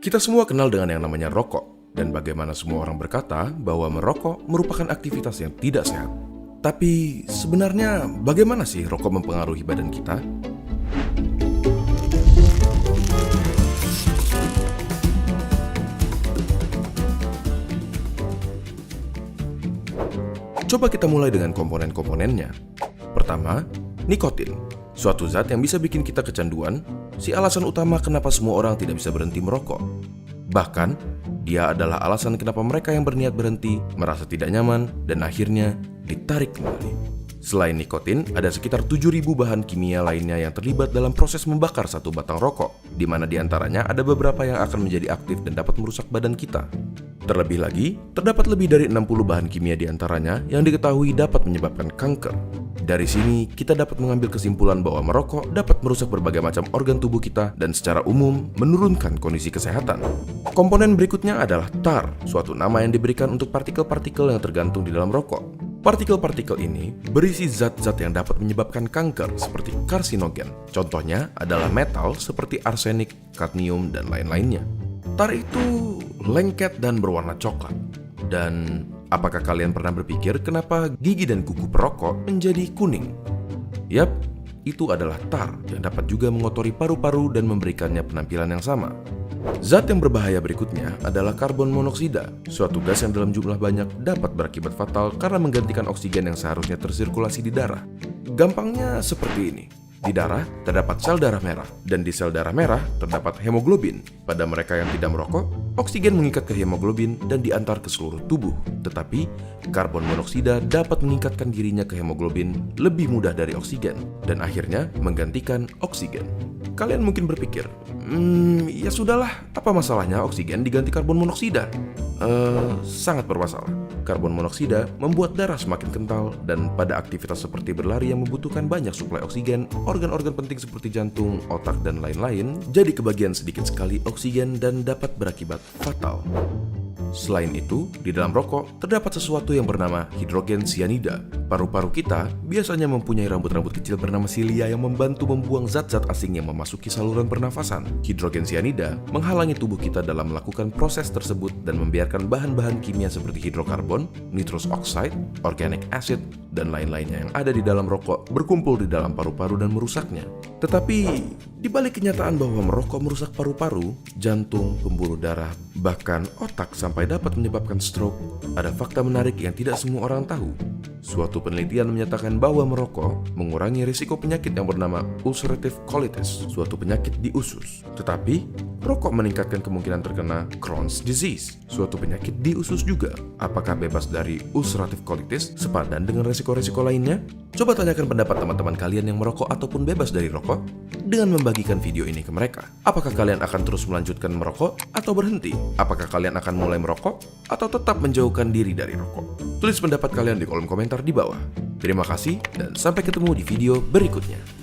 Kita semua kenal dengan yang namanya rokok, dan bagaimana semua orang berkata bahwa merokok merupakan aktivitas yang tidak sehat. Tapi sebenarnya bagaimana sih rokok mempengaruhi badan kita? Coba kita mulai dengan komponen-komponennya. Pertama, nikotin, suatu zat yang bisa bikin kita kecanduan, si alasan utama kenapa semua orang tidak bisa berhenti merokok. Bahkan, dia adalah alasan kenapa mereka yang berniat berhenti merasa tidak nyaman dan akhirnya ditarik kembali. Selain nikotin, ada sekitar 7.000 bahan kimia lainnya yang terlibat dalam proses membakar satu batang rokok, di mana diantaranya ada beberapa yang akan menjadi aktif dan dapat merusak badan kita. Terlebih lagi, terdapat lebih dari 60 bahan kimia diantaranya yang diketahui dapat menyebabkan kanker. Dari sini, kita dapat mengambil kesimpulan bahwa merokok dapat merusak berbagai macam organ tubuh kita dan secara umum menurunkan kondisi kesehatan. Komponen berikutnya adalah tar, suatu nama yang diberikan untuk partikel-partikel yang tergantung di dalam rokok. Partikel-partikel ini berisi zat-zat yang dapat menyebabkan kanker seperti karsinogen. Contohnya adalah metal seperti arsenik, kadmium, dan lain-lainnya. Tar itu lengket dan berwarna coklat. Dan apakah kalian pernah berpikir kenapa gigi dan kuku perokok menjadi kuning? Yap, itu adalah tar yang dapat juga mengotori paru-paru dan memberikannya penampilan yang sama. Zat yang berbahaya berikutnya adalah karbon monoksida, suatu gas yang dalam jumlah banyak dapat berakibat fatal karena menggantikan oksigen yang seharusnya tersirkulasi di darah. Gampangnya seperti ini. Di darah terdapat sel darah merah, dan di sel darah merah terdapat hemoglobin. Pada mereka yang tidak merokok, oksigen mengikat ke hemoglobin dan diantar ke seluruh tubuh. Tetapi, karbon monoksida dapat meningkatkan dirinya ke hemoglobin lebih mudah dari oksigen, dan akhirnya menggantikan oksigen. Kalian mungkin berpikir, ya sudahlah, apa masalahnya oksigen diganti karbon monoksida? Sangat bermasalah. Karbon monoksida membuat darah semakin kental dan pada aktivitas seperti berlari yang membutuhkan banyak suplai oksigen, organ-organ penting seperti jantung, otak, dan lain-lain jadi kebagian sedikit sekali oksigen dan dapat berakibat fatal. Selain itu, di dalam rokok terdapat sesuatu yang bernama hidrogen cyanida. Paru-paru kita biasanya mempunyai rambut-rambut kecil bernama silia yang membantu membuang zat-zat asing yang memasuki saluran pernafasan. Hidrogen cyanida menghalangi tubuh kita dalam melakukan proses tersebut dan membiarkan bahan-bahan kimia seperti hidrokarbon, nitrous oxide, organic acid, dan lain-lainnya yang ada di dalam rokok berkumpul di dalam paru-paru dan merusaknya. Tetapi, di balik kenyataan bahwa merokok merusak paru-paru, jantung, pembuluh darah, bahkan otak sampai dapat menyebabkan stroke, ada fakta menarik yang tidak semua orang tahu. Suatu penelitian menyatakan bahwa merokok mengurangi risiko penyakit yang bernama ulcerative colitis, suatu penyakit di usus. Tetapi, rokok meningkatkan kemungkinan terkena Crohn's disease, suatu penyakit di usus juga. Apakah bebas dari ulcerative colitis sepadan dengan risiko-risiko lainnya? Coba tanyakan pendapat teman-teman kalian yang merokok ataupun bebas dari rokok dengan membagikan video ini ke mereka. Apakah kalian akan terus melanjutkan merokok atau berhenti? Apakah kalian akan mulai merokok atau tetap menjauhkan diri dari rokok? Tulis pendapat kalian di kolom komentar di bawah. Terima kasih dan sampai ketemu di video berikutnya.